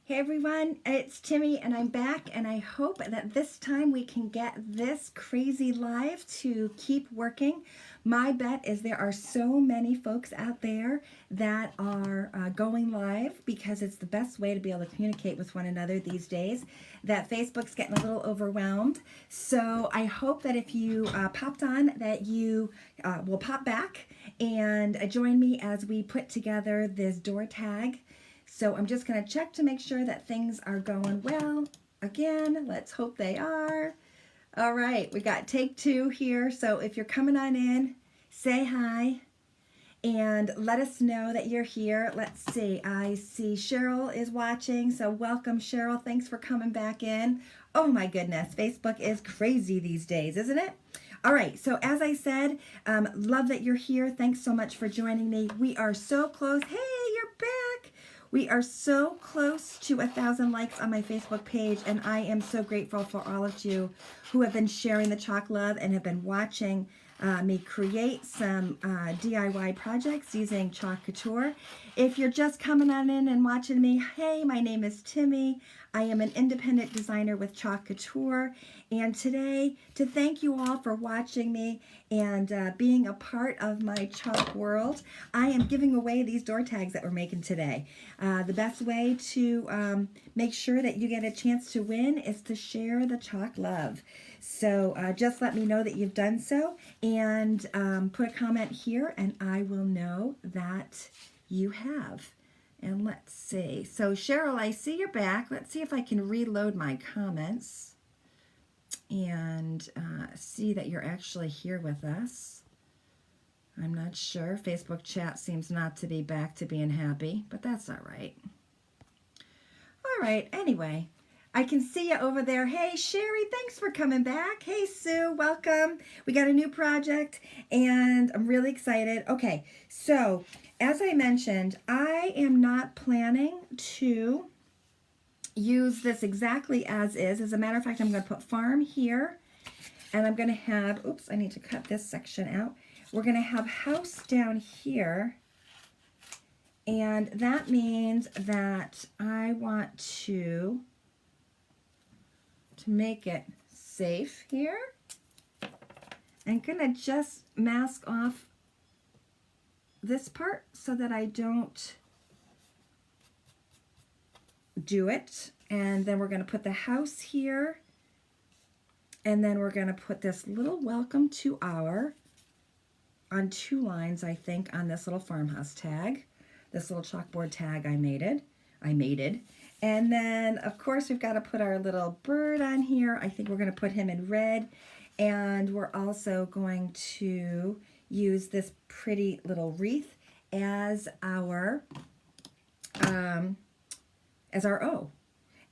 Hey everyone, it's Timmy and I'm back, and I hope that this time we can get this crazy live to keep working. My bet is there are so many folks out there that are going live because it's the best way to be able to communicate with one another these days, that Facebook's getting a little overwhelmed. So I hope that if you popped on that you will pop back and join me as we put together this door tag. So I'm just going to check to make sure that things are going well. Again, let's hope they are. All right, we got take two here. So if you're coming on in, say hi and let us know that you're here. Let's see. I see Cheryl is watching. So welcome, Cheryl. Thanks for coming back in. Oh my goodness, Facebook is crazy these days, isn't it? All right, so as I said, love that you're here. Thanks so much for joining me. We are so close. Hey, you're back. We are so close to 1,000 likes on my Facebook page, and I am so grateful for all of you who have been sharing the Chalk Love and have been watching me create some DIY projects using Chalk Couture. If you're just coming on in and watching me, hey, my name is Timmy. I am an independent designer with Chalk Couture, and today, to thank you all for watching me and being a part of my chalk world, I am giving away these door tags that we're making today. The best way to make sure that you get a chance to win is to share the Chalk Love. So just let me know that you've done so, and put a comment here and I will know that you have. And let's see. So Cheryl, I see you're back. Let's see if I can reload my comments and see that you're actually here with us. I'm not sure. Facebook chat seems not to be back to being happy, but that's all right. All right, anyway, I can see you over there. Hey, Sherry, thanks for coming back. Hey, Sue, welcome. We got a new project, and I'm really excited. Okay, so as I mentioned, I am not planning to use this exactly as is. As a matter of fact, I'm going to put farm here, and I'm going to have, oops, I need to cut this section out. We're going to have house down here, and that means that I want to make it safe here. I'm going to just mask off this part so that I don't do it. And then we're going to put the house here, and then we're going to put this little welcome to our on 2 lines, I think, on this little farmhouse tag, this little chalkboard tag I made. And then of course we've got to put our little bird on here. I think we're going to put him in red, and we're also going to use this pretty little wreath as our O.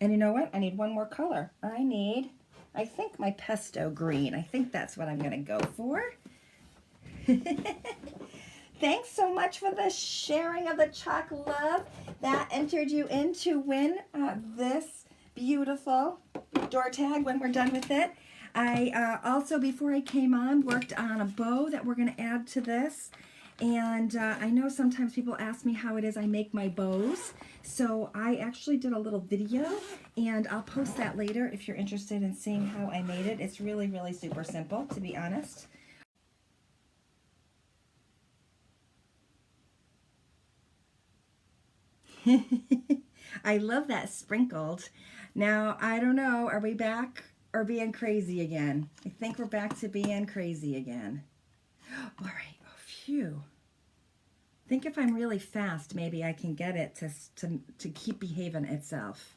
And you know what? I need one more color. I think my pesto green. I think that's what I'm going to go for. Thanks so much for the sharing of the Chalk Love. That entered you in to win this beautiful door tag when we're done with it. I also, before I came on, worked on a bow that we're going to add to this. And I know sometimes people ask me how it is I make my bows. So I actually did a little video, and I'll post that later if you're interested in seeing how I made it. It's really, really super simple, to be honest. I love that sprinkled. Now, I don't know, are we back or being crazy again? I think we're back to being crazy again. All right, oh, phew. I think if I'm really fast, maybe I can get it to keep behaving itself.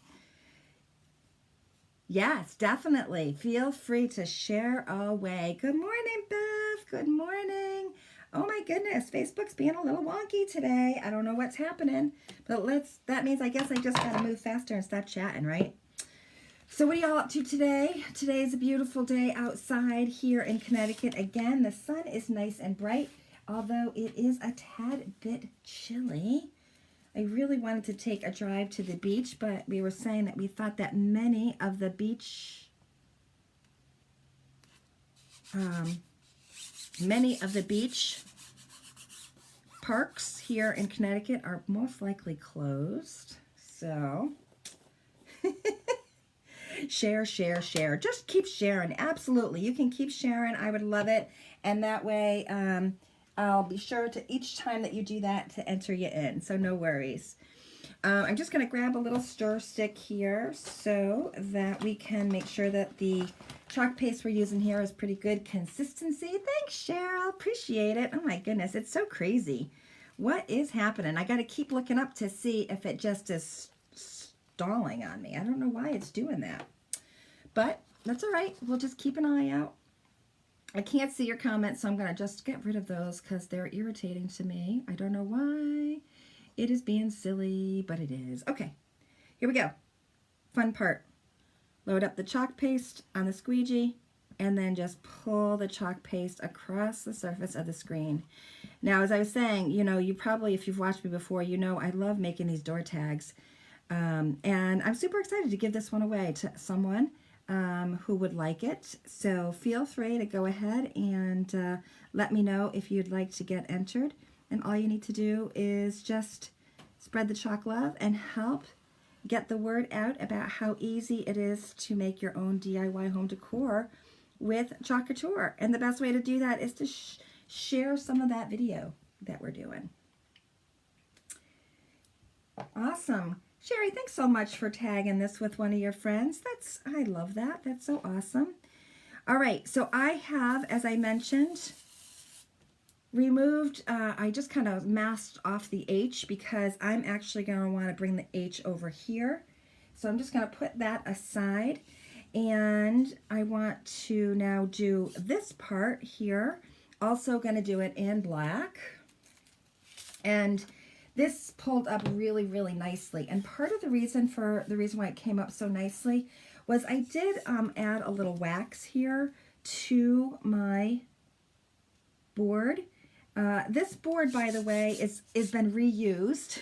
Yes, definitely. Feel free to share away. Good morning, Beth. Good morning. Oh my goodness, Facebook's being a little wonky today. I don't know what's happening, but that means I guess I just gotta move faster and stop chatting, right? So what are y'all up to today? Today is a beautiful day outside here in Connecticut. Again, the sun is nice and bright, although it is a tad bit chilly. I really wanted to take a drive to the beach, but we were saying that we thought that many of the beach parks here in Connecticut are most likely closed. So Share, share, share. Just keep sharing. Absolutely. You can keep sharing. I would love it. And that way, I'll be sure to each time that you do that to enter you in. So no worries. I'm just going to grab a little stir stick here so that we can make sure that the chalk paste we're using here is pretty good consistency. Thanks, Cheryl. Appreciate it. Oh my goodness, it's so crazy. What is happening? I got to keep looking up to see if it just is stalling on me. I don't know why it's doing that. But that's all right. We'll just keep an eye out. I can't see your comments, so I'm going to just get rid of those because they're irritating to me. I don't know why. It is being silly, but it is. Okay, here we go. Fun part. Load up the chalk paste on the squeegee and then just pull the chalk paste across the surface of the screen. Now, as I was saying, you know, you probably, if you've watched me before, you know I love making these door tags. And I'm super excited to give this one away to someone who would like it. So feel free to go ahead and let me know if you'd like to get entered. And all you need to do is just spread the chalk love and help get the word out about how easy it is to make your own DIY home decor with Chalk Couture. And the best way to do that is to share some of that video that we're doing. Awesome. Sherry, thanks so much for tagging this with one of your friends. I love that. That's so awesome. All right, so I have, as I mentioned, removed, I just kind of masked off the H because I'm actually going to want to bring the H over here. So I'm just going to put that aside. And I want to now do this part here. Also going to do it in black. And this pulled up really, really nicely. And part of the reason why it came up so nicely was I did add a little wax here to my board. This board, by the way, is been reused.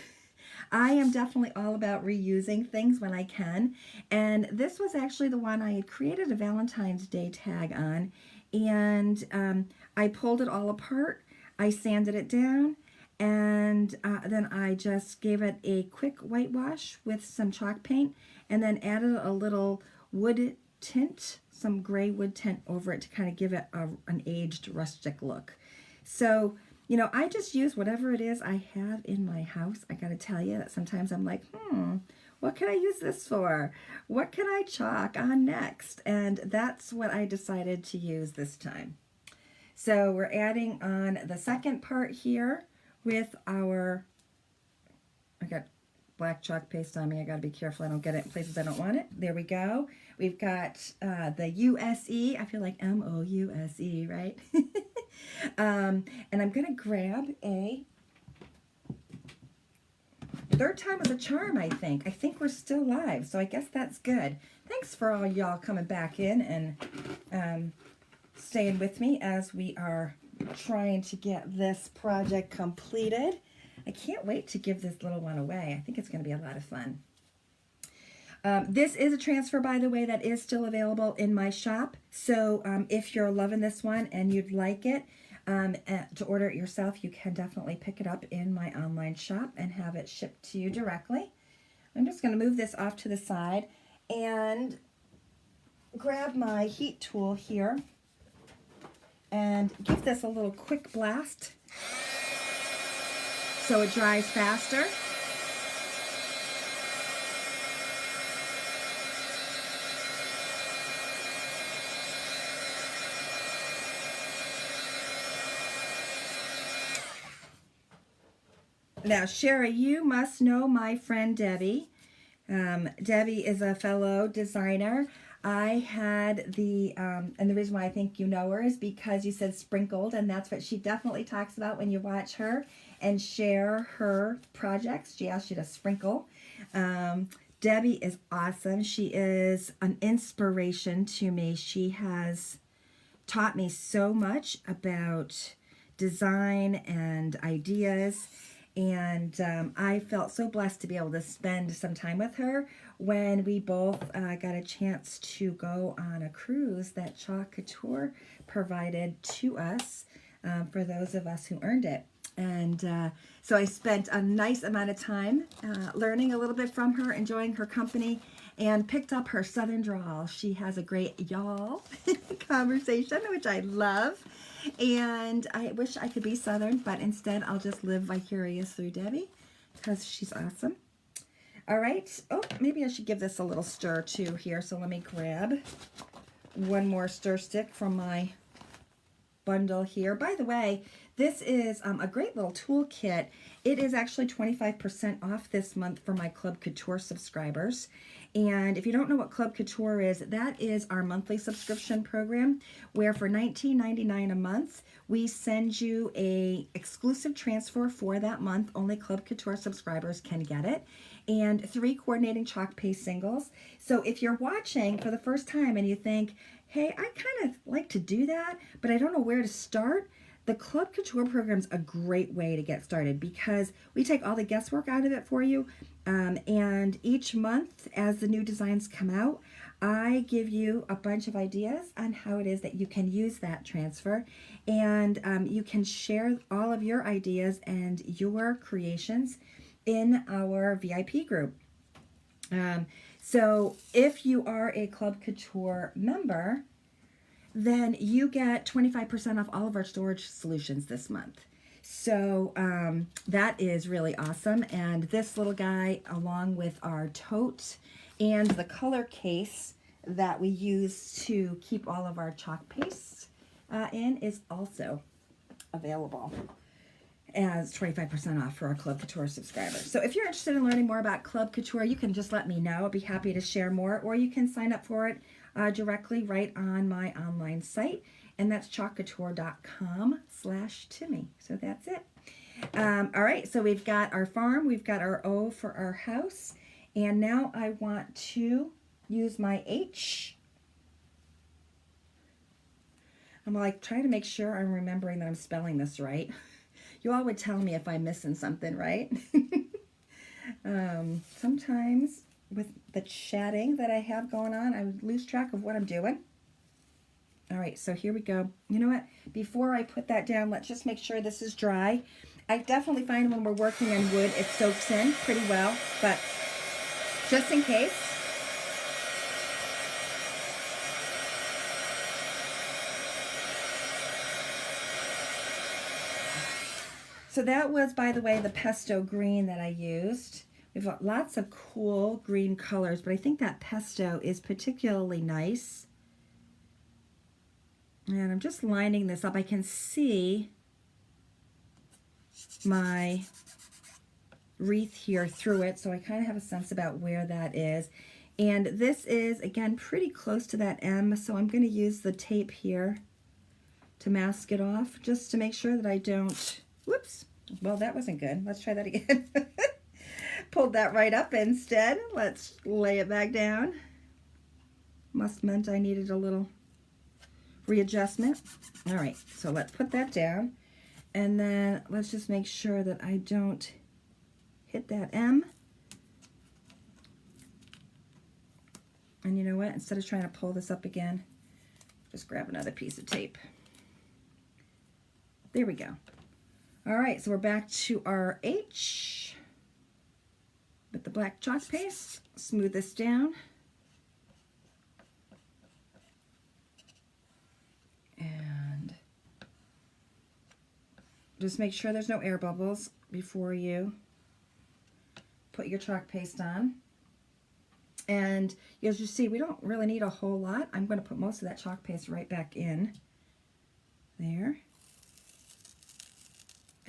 I am definitely all about reusing things when I can. And this was actually the one I had created a Valentine's Day tag on. And I pulled it all apart. I sanded it down. And then I just gave it a quick whitewash with some chalk paint. And then added a little wood tint, some gray wood tint over it to kind of give it an aged rustic look. So, you know, I just use whatever it is I have in my house. I got to tell you that sometimes I'm like, what can I use this for? What can I chalk on next? And that's what I decided to use this time. So we're adding on the second part here with our, I got black chalk paste on me. I got to be careful I don't get it in places I don't want it. There we go. We've got the USE. I feel like MOUSE, right? And I'm going to grab a third time was a charm, I think. I think we're still live, so I guess that's good. Thanks for all y'all coming back in and staying with me as we are trying to get this project completed. I can't wait to give this little one away. I think it's going to be a lot of fun. This is a transfer, by the way, that is still available in my shop. So if you're loving this one and you'd like it to order it yourself, you can definitely pick it up in my online shop and have it shipped to you directly. I'm just going to move this off to the side and grab my heat tool here and give this a little quick blast so it dries faster. Now, Sherry, you must know my friend Debbie. Debbie is a fellow designer. I had and the reason why I think you know her is because you said sprinkled, and that's what she definitely talks about when you watch her and share her projects. She asks you to sprinkle. Debbie is awesome. She is an inspiration to me. She has taught me so much about design and ideas. And I felt so blessed to be able to spend some time with her when we both got a chance to go on a cruise that Chalk Couture provided to us for those of us who earned it. And so I spent a nice amount of time learning a little bit from her, enjoying her company, and picked up her Southern drawl. She has a great y'all conversation, which I love. And I wish I could be Southern, but instead I'll just live vicarious through Debbie because she's awesome. All right. Oh, maybe I should give this a little stir too here. So let me grab one more stir stick from my bundle here. By the way, this is a great little toolkit. It is actually 25% off this month for my Club Couture subscribers. And if you don't know what Club Couture is, that is our monthly subscription program where for $19.99 a month, we send you a exclusive transfer for that month. Only Club Couture subscribers can get it. And 3 coordinating chalk paste singles. So if you're watching for the first time and you think, hey, I kind of like to do that, but I don't know where to start, the Club Couture program is a great way to get started because we take all the guesswork out of it for you. And each month, as the new designs come out, I give you a bunch of ideas on how it is that you can use that transfer. And you can share all of your ideas and your creations in our VIP group. So if you are a Club Couture member, then you get 25% off all of our storage solutions this month. So that is really awesome. And this little guy, along with our tote and the color case that we use to keep all of our chalk paste in, is also available as 25% off for our Club Couture subscribers. So if you're interested in learning more about Club Couture, you can just let me know. I'll be happy to share more, or you can sign up for it directly right on my online site, and that's chalkcouture.com/Timmy. So that's it. All right, so we've got our farm, we've got our O for our house, and now I want to use my H. I'm like trying to make sure I'm remembering that I'm spelling this right. You all would tell me if I'm missing something, right? Sometimes with the chatting that I have going on, I would lose track of what I'm doing. All right, so here we go. You know what? Before I put that down, let's just make sure this is dry. I definitely find when we're working on wood, it soaks in pretty well, but just in case. So that was, by the way, the pesto green that I used. We've got lots of cool green colors, but I think that pesto is particularly nice. And I'm just lining this up. I can see my wreath here through it, so I kind of have a sense about where that is. And this is, again, pretty close to that M, so I'm going to use the tape here to mask it off, just to make sure that I don't... Whoops. Well, that wasn't good. Let's try that again. Pulled that right up instead. Let's lay it back down. Must meant I needed a little readjustment. All right, so let's put that down. And then let's just make sure that I don't hit that M. And you know what? Instead of trying to pull this up again, just grab another piece of tape. There we go. All right, so we're back to our H with the black chalk paste. Smooth this down. And just make sure there's no air bubbles before you put your chalk paste on. And as you see, we don't really need a whole lot. I'm going to put most of that chalk paste right back in there.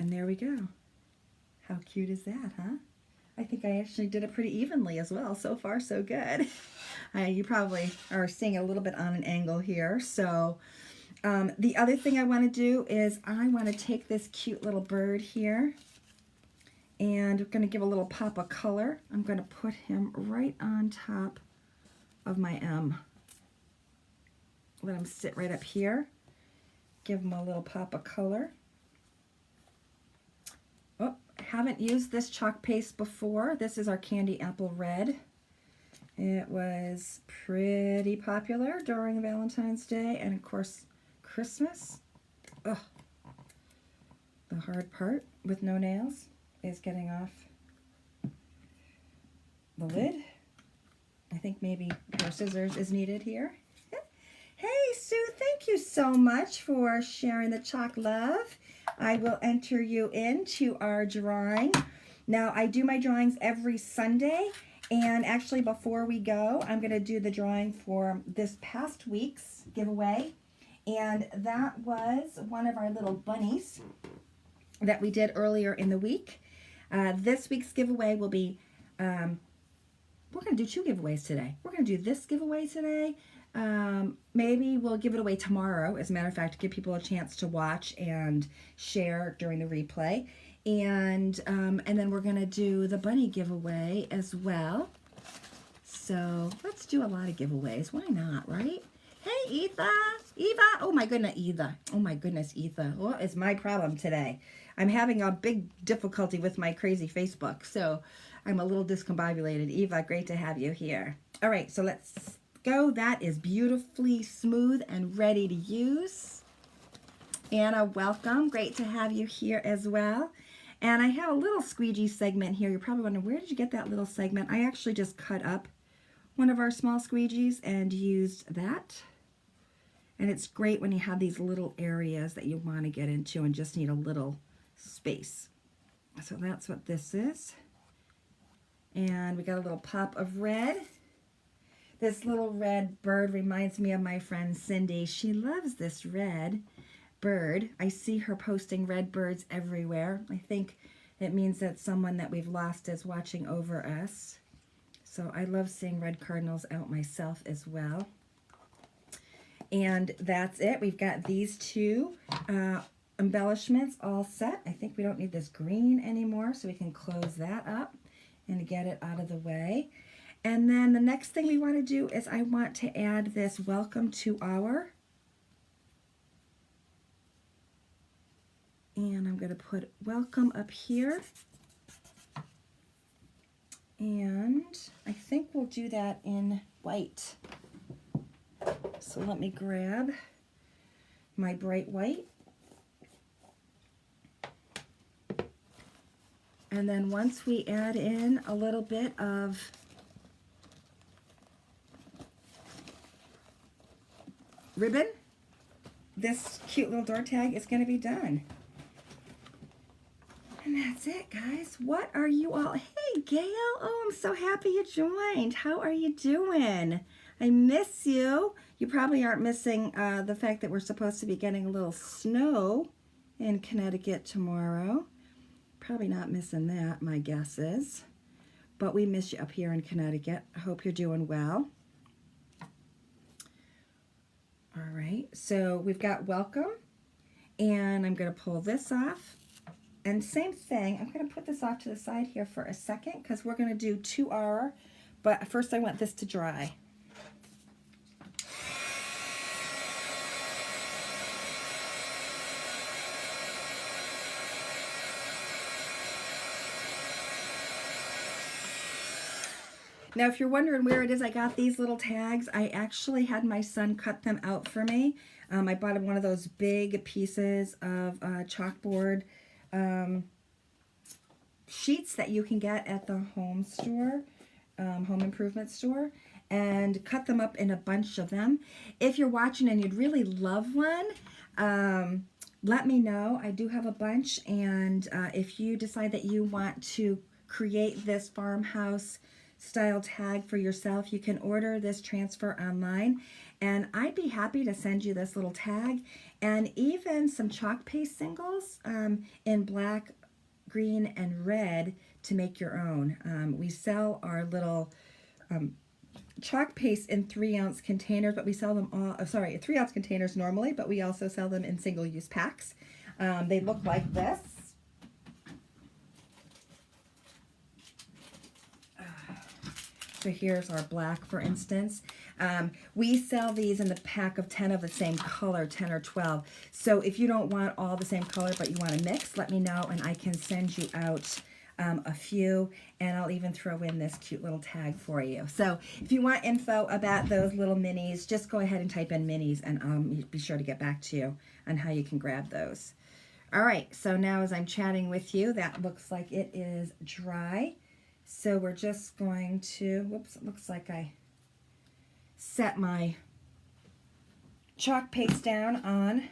And there we go. How cute is that, huh? I think I actually did it pretty evenly as well. So far, so good. You probably are seeing a little bit on an angle here. So the other thing I want to do is I want to take this cute little bird here, and we're going to give a little pop of color. I'm going to put him right on top of my M. Let him sit right up here. Give him a little pop of color. Oh, haven't used this chalk paste before. This is our Candy Apple Red. It was pretty popular during Valentine's Day and, of course, Christmas. Ugh. The hard part with no nails is getting off the lid. I think maybe a pair of scissors is needed here. Hey, Sue, thank you so much for sharing the chalk love. I will enter you into our drawing. Now, I do my drawings every Sunday, and actually before we go, I'm going to do the drawing for this past week's giveaway, and that was one of our little bunnies that we did earlier in the week. This week's giveaway will be, we're going to do 2 giveaways today. We're going to do this giveaway today. Maybe we'll give it away tomorrow, as a matter of fact, to give people a chance to watch and share during the replay. And then we're going to do the bunny giveaway as well. So let's do a lot of giveaways. Why not, right? Hey, Eva. Oh my goodness, Eva. Oh my goodness, Eva. What is my problem today? I'm having a big difficulty with my crazy Facebook, so I'm a little discombobulated. Eva, great to have you here. All right, so let's go. That is beautifully smooth and ready to use. Anna, welcome. Great to have you here as well. And I have a little squeegee segment here. You're probably wondering, where did you get that little segment? I actually just cut up one of our small squeegees and used that. And it's great when you have these little areas that you want to get into and just need a little space. So that's what this is. And we got a little pop of red. This little red bird reminds me of my friend Cindy. She loves this red bird. I see her posting red birds everywhere. I think it means that someone that we've lost is watching over us. So I love seeing red cardinals out myself as well. And that's it. We've got these 2 embellishments all set. I think we don't need this green anymore, so we can close that up and get it out of the way. And then the next thing we want to do is I want to add this welcome to our. And I'm going to put welcome up here. And I think we'll do that in white. So let me grab my bright white. And then once we add in a little bit of ribbon, this cute little door tag is going to be done. And that's it, guys. What are you all? Hey, Gail. Oh, I'm so happy you joined. How are you doing? I miss you. You probably aren't missing the fact that we're supposed to be getting a little snow in Connecticut tomorrow. Probably not missing that, my guess is. But we miss you up here in Connecticut. I hope you're doing well. All right, so we've got welcome. And I'm going to pull this off. And same thing, I'm going to put this off to the side here for a second because we're going to do 2R, but first I want this to dry. Now, if you're wondering where it is I got these little tags, I actually had my son cut them out for me. I bought him one of those big pieces of chalkboard sheets that you can get at the home store, home improvement store, and cut them up in a bunch of them. If you're watching and you'd really love one, let me know. I do have a bunch, and if you decide that you want to create this farmhouse style tag for yourself, you can order this transfer online, and I'd be happy to send you this little tag and even some chalk paste singles in black, green, and red to make your own. We sell our little chalk paste in 3-ounce containers, but we sell them all, 3-ounce containers normally, but we also sell them in single-use packs. They look like this. So here's our black, for instance. We sell these in the pack of 10 of the same color, 10 or 12. So if you don't want all the same color, but you want to mix, let me know, and I can send you out a few, and I'll even throw in this cute little tag for you. So if you want info about those little minis, just go ahead and type in minis, and I'll be sure to get back to you on how you can grab those. All right, so now as I'm chatting with you, that looks like it is dry. So we're just going to, whoops, it looks like I set my chalk paste down on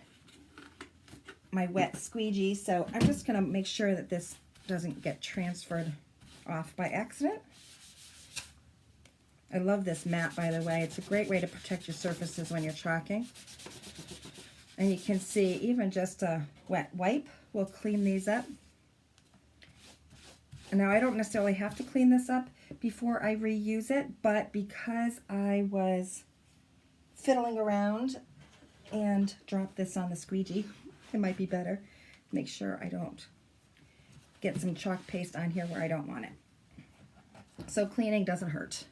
my wet squeegee. So I'm just going to make sure that this doesn't get transferred off by accident. I love this mat, by the way. It's a great way to protect your surfaces when you're chalking. And you can see even just a wet wipe will clean these up. And now I don't necessarily have to clean this up before I reuse it, but because I was fiddling around and dropped this on the squeegee, it might be better. Make sure I don't get some chalk paste on here where I don't want it. So cleaning doesn't hurt.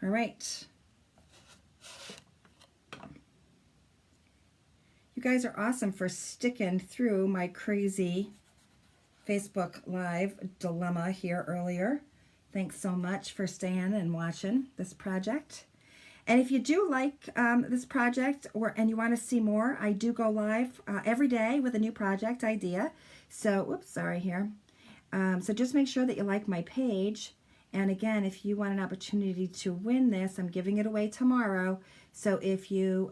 All right. You guys are awesome for sticking through my crazy Facebook Live dilemma here earlier. Thanks so much for staying and watching this project. And if you do like this project and you want to see more, I do go live every day with a new project idea. So, whoops, sorry here. So just make sure that you like my page. And again, if you want an opportunity to win this, I'm giving it away tomorrow. So if you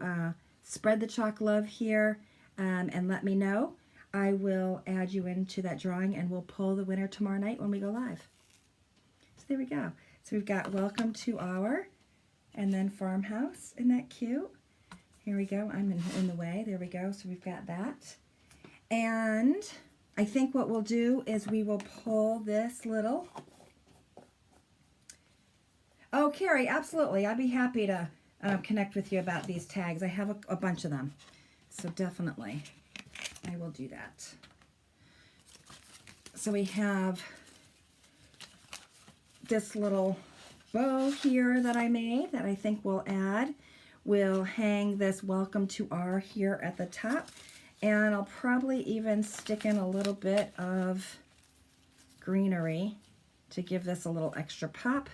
spread the chalk love here and let me know, I will add you into that drawing and we'll pull the winner tomorrow night when we go live. So there we go. So we've got Welcome to Our, and then Farmhouse. Isn't that cute? Here we go. I'm in the way. There we go. So we've got that. And I think what we'll do is we will pull this little... Oh, Carrie, absolutely. I'd be happy to connect with you about these tags. I have a bunch of them. So definitely, I will do that. So we have this little bow here that I made that I think we'll add. We'll hang this Welcome to Our here at the top. And I'll probably even stick in a little bit of greenery to give this a little extra pop.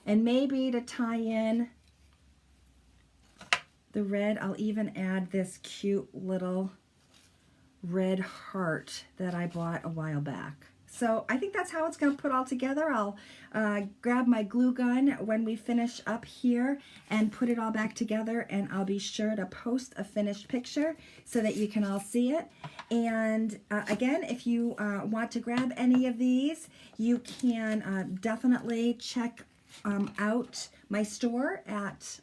And maybe to tie in the red, I'll even add this cute little red heart that I bought a while back. So I think that's how it's going to put all together. I'll grab my glue gun when we finish up here and put it all back together, and I'll be sure to post a finished picture so that you can all see it. And again, if you want to grab any of these, you can definitely check out my store at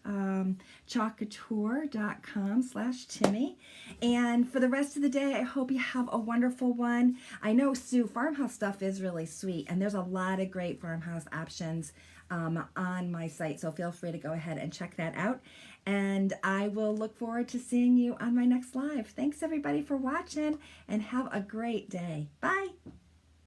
chalkcouture.com/Timmy. And for the rest of the day, I hope you have a wonderful one. I know Sue, Farmhouse stuff is really sweet, and there's a lot of great Farmhouse options on my site, so feel free to go ahead and check that out. And I will look forward to seeing you on my next live. Thanks everybody for watching, and have a great day. Bye.